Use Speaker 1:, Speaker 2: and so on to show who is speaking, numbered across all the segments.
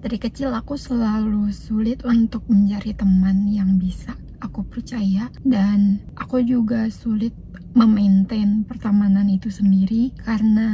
Speaker 1: Dari kecil aku selalu sulit untuk mencari teman yang bisa aku percaya, dan aku juga sulit memaintain pertemanan itu sendiri karena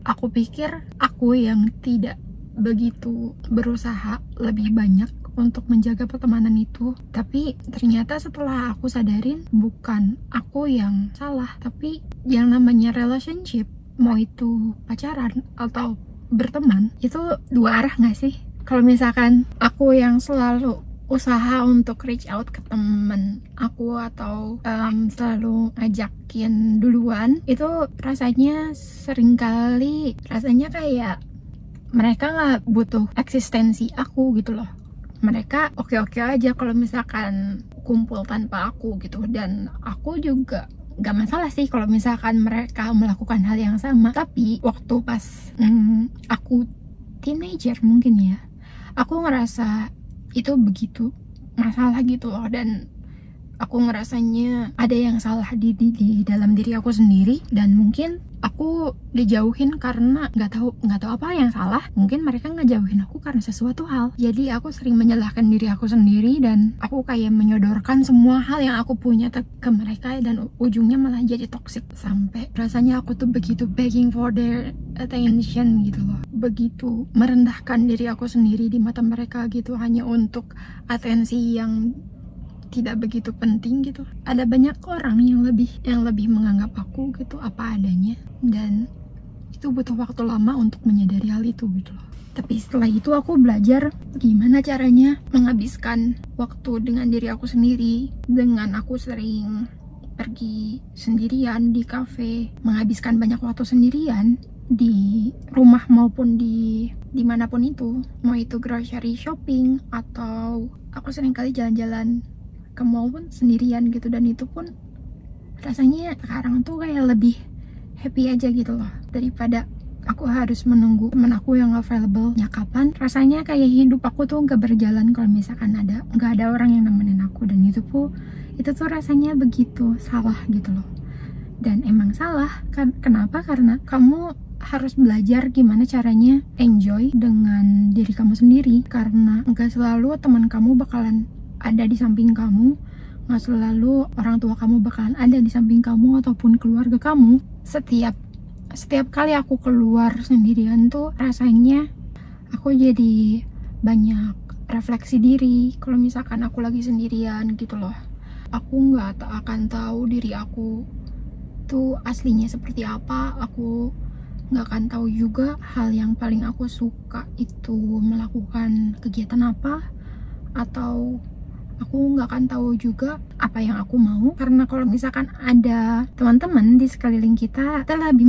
Speaker 1: aku pikir aku yang tidak begitu berusaha lebih banyak untuk menjaga pertemanan itu. Tapi ternyata setelah aku sadarin, bukan aku yang salah, tapi yang namanya relationship, mau itu pacaran atau berteman, itu dua arah gak sih? Kalau misalkan aku yang selalu usaha untuk reach out ke temen aku atau selalu ngajakin duluan, itu rasanya seringkali rasanya kayak mereka nggak butuh eksistensi aku gitu loh. Mereka oke-oke aja kalau misalkan kumpul tanpa aku gitu, dan aku juga gak masalah sih kalau misalkan mereka melakukan hal yang sama. Tapi waktu pas aku teenager mungkin ya, aku ngerasa itu begitu masalah gitu loh, dan aku ngerasanya ada yang salah di dalam diri aku sendiri, dan mungkin aku dijauhin karena nggak tahu apa yang salah. Mungkin mereka ngejauhin aku karena sesuatu hal. Jadi aku sering menyalahkan diri aku sendiri, dan aku kayak menyodorkan semua hal yang aku punya ke mereka, dan ujungnya malah jadi toxic. Sampai rasanya aku tuh begitu begging for their attention gitu loh, begitu merendahkan diri aku sendiri di mata mereka gitu, hanya untuk atensi yang tidak begitu penting gitu. Ada banyak orang yang lebih menganggap aku gitu apa adanya, dan itu butuh waktu lama untuk menyadari hal itu gitu loh. Tapi setelah itu aku belajar gimana caranya menghabiskan waktu dengan diri aku sendiri, dengan aku sering pergi sendirian di cafe, menghabiskan banyak waktu sendirian di rumah maupun di dimanapun itu, mau itu grocery shopping atau aku sering kali jalan-jalan ke mall pun sendirian gitu. Dan itu pun rasanya sekarang tuh kayak lebih happy aja gitu loh, daripada aku harus menunggu temen aku yang available nya kapan. Rasanya kayak hidup aku tuh nggak berjalan kalau misalkan nggak ada orang yang nemenin aku, dan itu tuh rasanya begitu salah gitu loh. Dan emang salah kan? Kenapa? Karena kamu harus belajar gimana caranya enjoy dengan diri kamu sendiri, karena nggak selalu teman kamu bakalan ada di samping kamu, nggak selalu orang tua kamu bakalan ada di samping kamu ataupun keluarga kamu. Setiap kali aku keluar sendirian tuh rasanya aku jadi banyak refleksi diri. Kalau misalkan aku lagi sendirian gitu loh, aku nggak akan tahu diri aku tuh aslinya seperti apa. Aku nggak akan tahu juga hal yang paling aku suka itu melakukan kegiatan apa, atau aku nggak akan tahu juga apa yang aku mau. Karena kalau misalkan ada teman-teman di sekeliling kita lebih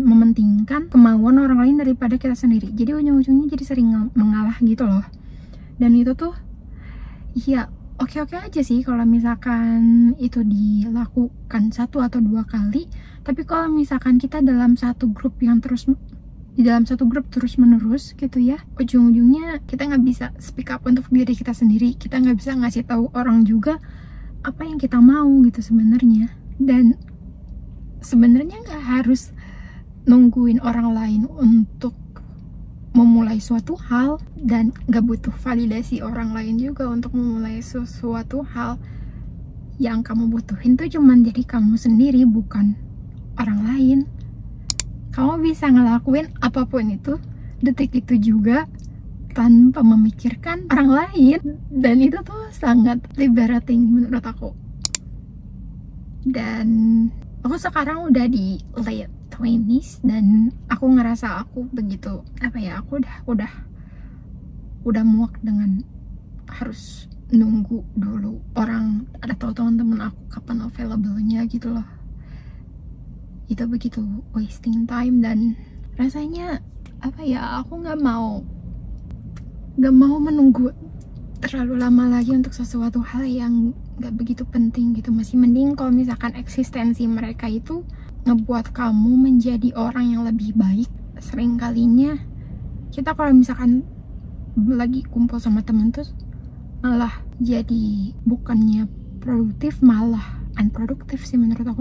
Speaker 1: mementingkan kemauan orang lain daripada kita sendiri, jadi ujung-ujungnya jadi sering mengalah gitu loh. Dan itu tuh ya oke-oke aja sih kalau misalkan itu dilakukan 1 atau 2 kali, tapi kalau misalkan kita dalam satu grup terus menerus gitu ya, ujung-ujungnya kita nggak bisa speak up untuk diri kita sendiri. Kita nggak bisa ngasih tahu orang juga apa yang kita mau gitu sebenarnya. Dan sebenarnya nggak harus nungguin orang lain untuk memulai suatu hal, dan nggak butuh validasi orang lain juga untuk memulai sesuatu hal. Yang kamu butuhin tuh cuman diri kamu sendiri, bukan orang lain. Kamu bisa ngelakuin apapun itu detik itu juga tanpa memikirkan orang lain, dan itu tuh sangat liberating menurut aku. Dan aku sekarang udah di late 20s, dan aku ngerasa aku begitu aku udah muak dengan harus nunggu dulu orang atau teman-teman aku kapan available-nya gitu loh. Itu begitu wasting time, dan rasanya aku nggak mau menunggu terlalu lama lagi untuk sesuatu hal yang nggak begitu penting gitu. Masih mending kalau misalkan eksistensi mereka itu ngebuat kamu menjadi orang yang lebih baik. Sering kalinya kita kalau misalkan lagi kumpul sama temen tuh malah jadi bukannya produktif, malah unproduktif sih menurut aku.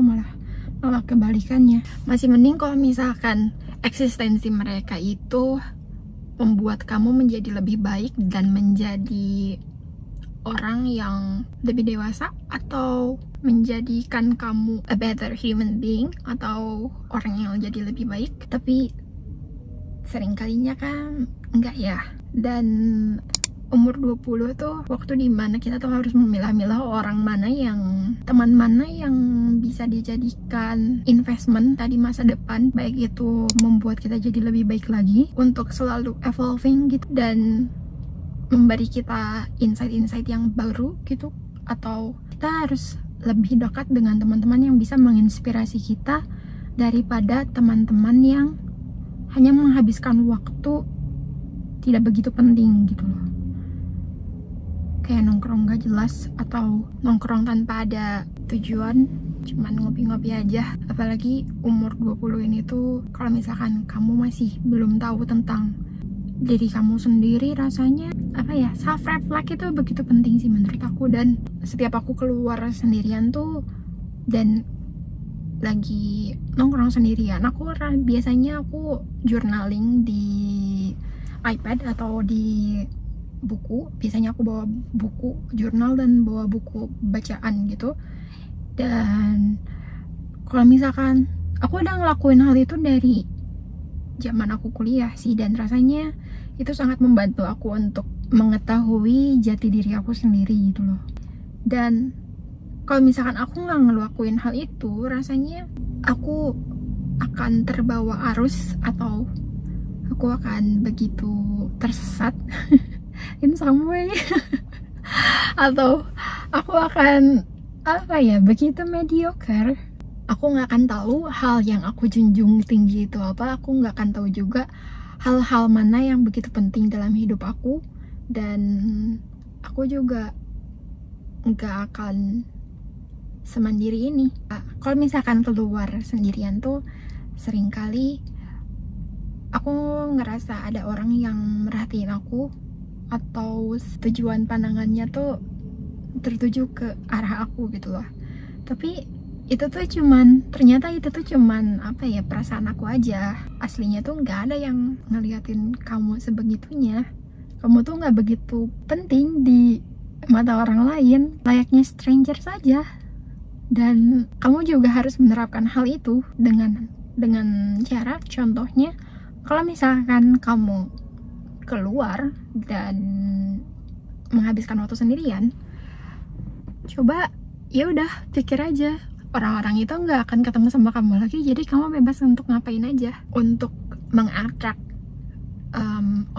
Speaker 1: Malah kebalikannya. Masih mending kalau misalkan eksistensi mereka itu membuat kamu menjadi lebih baik dan menjadi orang yang lebih dewasa, atau menjadikan kamu a better human being, atau orang yang jadi lebih baik. Tapi seringkalinya kan enggak ya. Dan umur 20 tuh waktu dimana kita tuh harus memilah-milah orang mana yang, teman mana yang bisa dijadikan investment tadi masa depan, baik itu membuat kita jadi lebih baik lagi untuk selalu evolving gitu, dan memberi kita insight-insight yang baru gitu, atau kita harus lebih dekat dengan teman-teman yang bisa menginspirasi kita daripada teman-teman yang hanya menghabiskan waktu tidak begitu penting gitu loh, kayak nongkrong gak jelas atau nongkrong tanpa ada tujuan, cuman ngopi-ngopi aja. Apalagi umur 20 ini tuh, kalau misalkan kamu masih belum tahu tentang diri kamu sendiri, rasanya apa ya, self reflect itu begitu penting sih menurut aku. Dan setiap aku keluar sendirian tuh dan lagi nongkrong sendirian, biasanya aku journaling di iPad atau di buku. Biasanya aku bawa buku jurnal dan bawa buku bacaan gitu. Dan kalau misalkan aku udah ngelakuin hal itu dari zaman aku kuliah sih, dan rasanya itu sangat membantu aku untuk mengetahui jati diri aku sendiri gitu loh. Dan kalau misalkan aku nggak ngelakuin hal itu, rasanya aku akan terbawa arus, atau aku akan begitu tersesat in some way atau aku akan apa ya, begitu mediocre. Aku nggak akan tahu hal yang aku junjung tinggi itu apa. Aku nggak akan tahu juga hal-hal mana yang begitu penting dalam hidup aku, dan aku juga nggak akan semandiri ini. Kalau misalkan keluar sendirian tuh seringkali aku ngerasa ada orang yang merhatiin aku, atau tujuan pandangannya tuh tertuju ke arah aku gitu loh. Tapi ternyata itu tuh cuman apa ya, perasaan aku aja. Aslinya tuh nggak ada yang ngeliatin kamu sebegitunya. Kamu tuh nggak begitu penting di mata orang lain, layaknya stranger saja. Dan kamu juga harus menerapkan hal itu dengan cara, contohnya kalau misalkan kamu keluar dan menghabiskan waktu sendirian, coba ya udah pikir aja, orang-orang itu nggak akan ketemu sama kamu lagi, jadi kamu bebas untuk ngapain aja. Untuk mengattract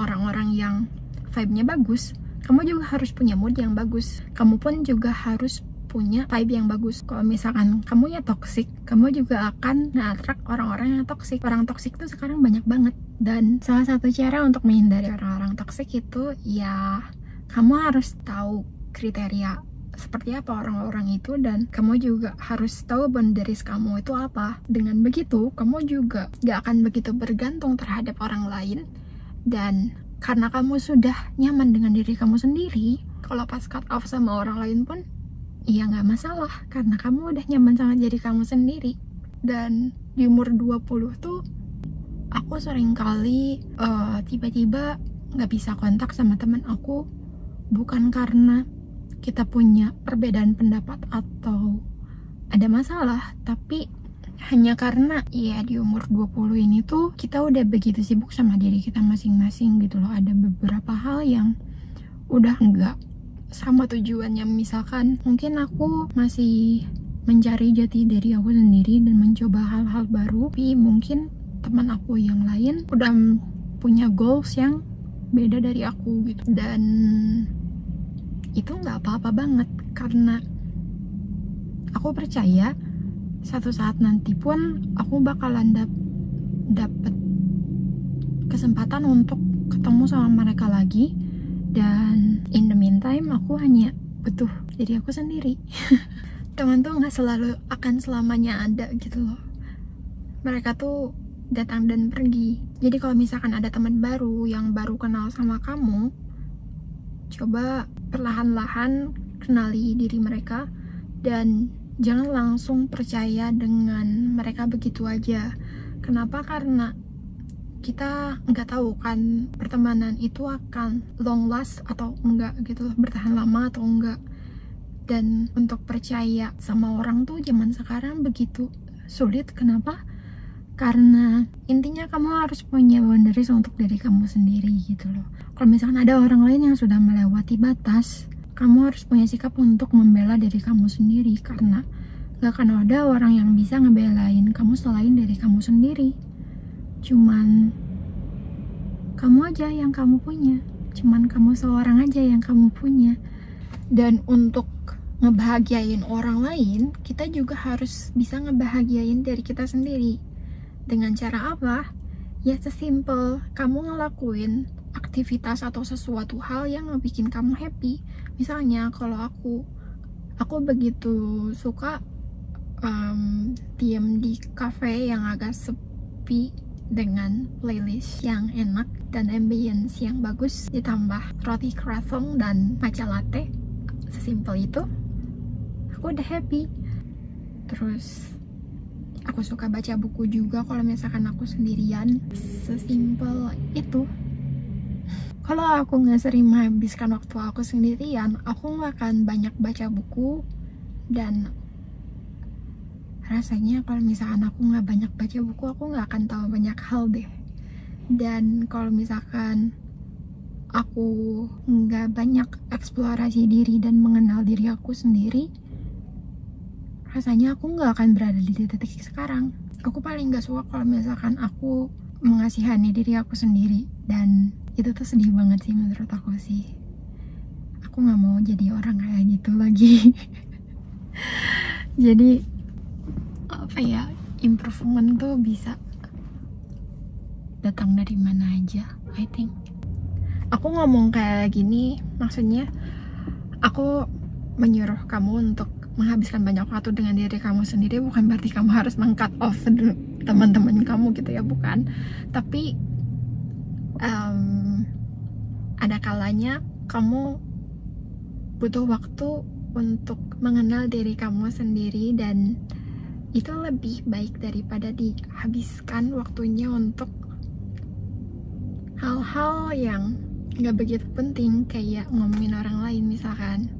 Speaker 1: orang-orang yang vibe-nya bagus, kamu juga harus punya mood yang bagus. Kamu pun juga harus punya vibe yang bagus. Kalau misalkan kamu ya toxic, kamu juga akan nge-attract orang-orang yang toxic. Orang toxic tuh sekarang banyak banget, dan salah satu cara untuk menghindari orang-orang toxic itu ya kamu harus tahu kriteria seperti apa orang-orang itu, dan kamu juga harus tahu boundaries kamu itu apa. Dengan begitu kamu juga gak akan begitu bergantung terhadap orang lain, dan karena kamu sudah nyaman dengan diri kamu sendiri, kalau pas cut off sama orang lain pun ya nggak masalah, karena kamu udah nyaman sama diri kamu sendiri. Dan di umur 20 tuh aku sering kali tiba-tiba nggak bisa kontak sama teman aku, bukan karena kita punya perbedaan pendapat atau ada masalah, tapi hanya karena ya di umur 20 ini tuh kita udah begitu sibuk sama diri kita masing-masing gitu loh. Ada beberapa hal yang udah nggak sama tujuannya. Misalkan mungkin aku masih mencari jati diri aku sendiri dan mencoba hal-hal baru, tapi mungkin teman aku yang lain udah punya goals yang beda dari aku gitu. Dan itu nggak apa-apa banget, karena aku percaya satu saat nanti pun aku bakalan dapet kesempatan untuk ketemu sama mereka lagi. Dan in the meantime aku hanya butuh diri aku sendiri. Teman tuh nggak selalu akan selamanya ada gitu loh. Mereka tuh datang dan pergi. Jadi kalau misalkan ada teman baru yang baru kenal sama kamu, coba perlahan-lahan kenali diri mereka, dan jangan langsung percaya dengan mereka begitu aja. Kenapa? Karena kita nggak tahu kan pertemanan itu akan long last atau enggak gitu loh, bertahan lama atau enggak. Dan untuk percaya sama orang tuh zaman sekarang begitu sulit. Kenapa? Karena intinya kamu harus punya boundaries untuk diri kamu sendiri gitu loh. Kalau misalkan ada orang lain yang sudah melewati batas, kamu harus punya sikap untuk membela diri kamu sendiri, karena gak akan ada orang yang bisa ngebelain kamu selain dari kamu sendiri. Cuman kamu aja yang kamu punya, cuman kamu seorang aja yang kamu punya. Dan untuk ngebahagiain orang lain, kita juga harus bisa ngebahagiain diri kita sendiri. Dengan cara apa? Ya sesimpel kamu ngelakuin aktivitas atau sesuatu hal yang ngebikin kamu happy. Misalnya kalau aku begitu suka diem di cafe yang agak sepi dengan playlist yang enak dan ambience yang bagus, ditambah roti croissant dan matcha latte. Sesimpel itu aku udah happy. Terus aku suka baca buku juga kalau misalkan aku sendirian. Sesimpel itu. Kalau aku nggak sering menghabiskan waktu aku sendirian, aku nggak akan banyak baca buku. Dan rasanya kalau misalkan aku nggak banyak baca buku, aku nggak akan tahu banyak hal deh. Dan kalau misalkan aku nggak banyak eksplorasi diri dan mengenal diri aku sendiri, rasanya aku nggak akan berada di titik sekarang. Aku paling nggak suka kalau misalkan aku mengasihani diri aku sendiri, dan itu tuh sedih banget sih menurut aku sih. Aku nggak mau jadi orang kayak gitu lagi. Jadi apa ya, improvement tuh bisa datang dari mana aja, I think. Aku ngomong kayak gini maksudnya aku menyuruh kamu untuk menghabiskan banyak waktu dengan diri kamu sendiri, bukan berarti kamu harus meng-cut off teman-teman kamu gitu ya, bukan. Tapi ada kalanya kamu butuh waktu untuk mengenal diri kamu sendiri, dan itu lebih baik daripada dihabiskan waktunya untuk hal-hal yang nggak begitu penting, kayak ngomongin orang lain misalkan.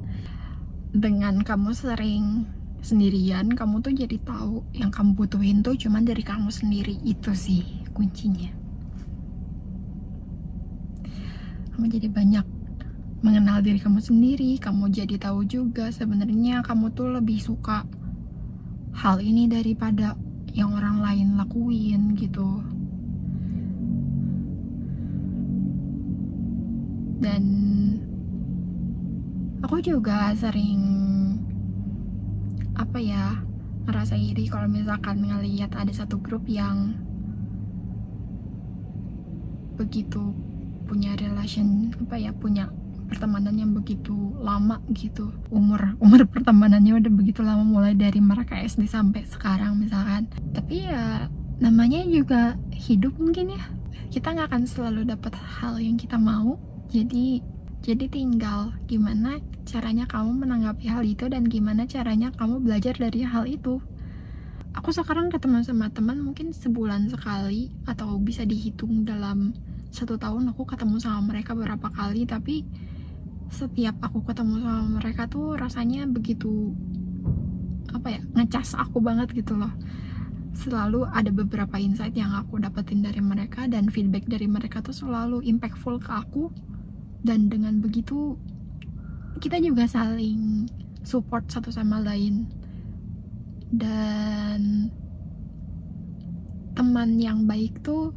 Speaker 1: Dengan kamu sering sendirian, kamu tuh jadi tahu yang kamu butuhin tuh cuman dari kamu sendiri. Itu sih kuncinya. Kamu jadi banyak mengenal diri kamu sendiri. Kamu jadi tahu juga sebenarnya kamu tuh lebih suka hal ini daripada yang orang lain lakuin gitu. Dan aku juga sering ngerasa iri kalau misalkan ngelihat ada satu grup yang begitu punya punya pertemanan yang begitu lama gitu. Umur pertemanannya udah begitu lama, mulai dari mereka SD sampai sekarang misalkan. Tapi ya namanya juga hidup mungkin ya. Kita nggak akan selalu dapat hal yang kita mau. Jadi tinggal gimana caranya kamu menanggapi hal itu dan gimana caranya kamu belajar dari hal itu. Aku sekarang ketemu sama teman mungkin sebulan sekali, atau bisa dihitung dalam 1 tahun aku ketemu sama mereka berapa kali. Tapi setiap aku ketemu sama mereka tuh rasanya begitu ngecas aku banget gitu loh. Selalu ada beberapa insight yang aku dapetin dari mereka, dan feedback dari mereka tuh selalu impactful ke aku. Dan dengan begitu kita juga saling support satu sama lain. Dan teman yang baik tuh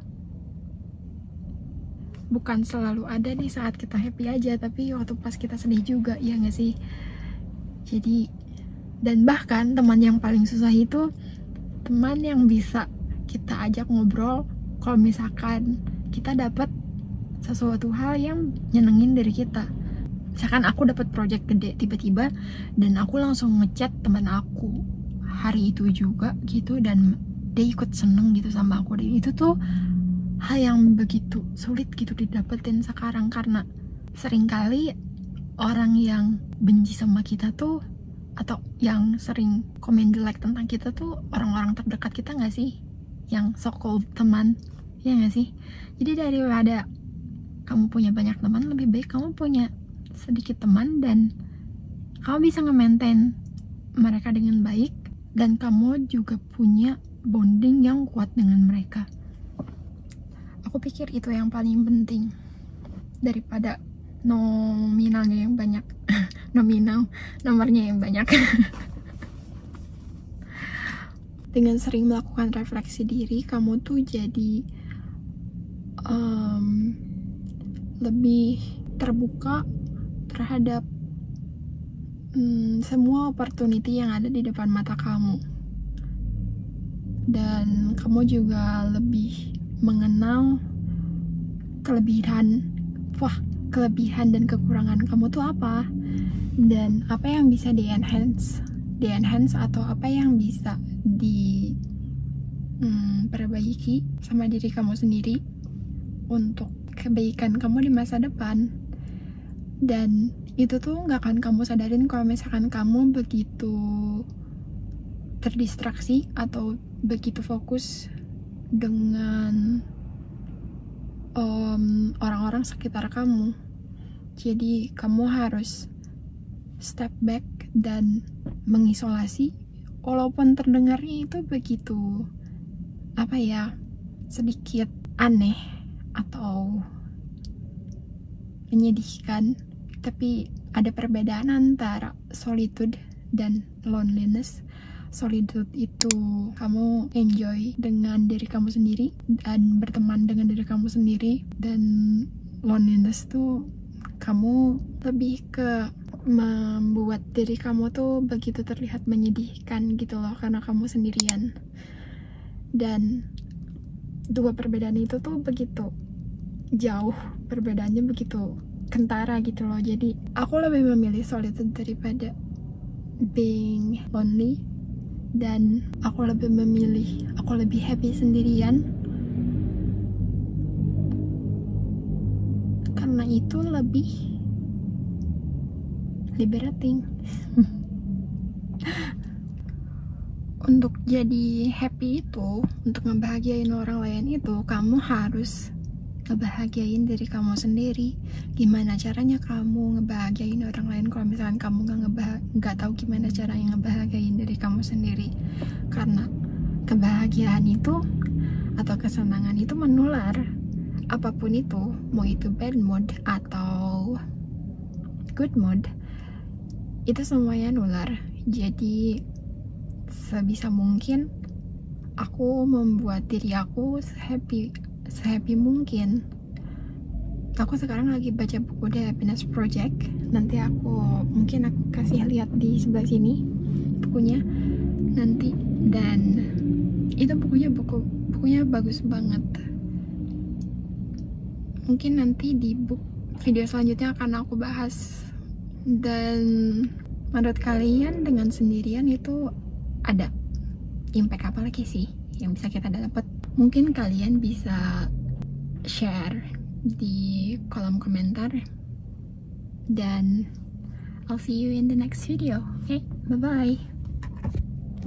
Speaker 1: bukan selalu ada di saat kita happy aja, tapi waktu pas kita sedih juga, ya gak sih? Jadi, dan bahkan teman yang paling susah itu teman yang bisa kita ajak ngobrol kalau misalkan kita dapat sesuatu hal yang nyenengin dari kita. Misalkan aku dapat project gede tiba-tiba, dan aku langsung ngechat teman aku hari itu juga gitu, dan dia ikut seneng gitu sama aku. Dan itu tuh hal yang begitu sulit gitu didapetin sekarang, karena seringkali orang yang benci sama kita tuh, atau yang sering komen jelek tentang kita tuh, orang-orang terdekat kita gak sih? Yang so-called teman, ya nggak sih? Jadi daripada kamu punya banyak teman, lebih baik kamu punya sedikit teman dan kamu bisa nge-maintain mereka dengan baik, dan kamu juga punya bonding yang kuat dengan mereka. Aku pikir itu yang paling penting daripada nominalnya yang banyak. Nominal, nomornya yang banyak. Dengan sering melakukan refleksi diri, kamu tuh jadi lebih terbuka terhadap semua opportunity yang ada di depan mata kamu, dan kamu juga lebih mengenal kelebihan dan kekurangan kamu tuh apa, dan apa yang bisa di enhance atau apa yang bisa diperbaiki sama diri kamu sendiri untuk kebaikan kamu di masa depan. Dan itu tuh nggak akan kamu sadarin kalau misalkan kamu begitu terdistraksi atau begitu fokus dengan orang-orang sekitar kamu. Jadi kamu harus step back dan mengisolasi, walaupun terdengarnya itu begitu sedikit aneh atau menyedihkan, tapi ada perbedaan antara solitude dan loneliness. Solitude itu kamu enjoy dengan diri kamu sendiri dan berteman dengan diri kamu sendiri, dan loneliness tuh kamu lebih ke membuat diri kamu tuh begitu terlihat menyedihkan gitu loh, karena kamu sendirian. Dan dua perbedaan itu tuh begitu jauh, perbedaannya begitu kentara gitu loh. Jadi aku lebih memilih solitude daripada being lonely, dan aku lebih happy sendirian, karena itu lebih liberating. Untuk jadi happy itu, untuk ngebahagiain orang lain itu, kamu harus ngebahagiain diri kamu sendiri. Gimana caranya kamu ngebahagiain orang lain kalau misalkan kamu nggak tahu gimana caranya ngebahagiain diri kamu sendiri? Karena kebahagiaan itu atau kesenangan itu menular. Apapun itu, mau itu bad mood atau good mood, itu semuanya nular. Jadi sebisa mungkin aku membuat diri aku sehappy mungkin. Aku sekarang lagi baca buku The Happiness Project. Nanti aku kasih lihat di sebelah sini bukunya nanti. Dan itu bukunya bagus banget. Mungkin nanti di video selanjutnya akan aku bahas. Dan menurut kalian dengan sendirian itu ada impact apa lagi sih yang bisa kita dapat? Mungkin kalian bisa share di kolom komentar, dan I'll see you in the next video. Okay, bye bye.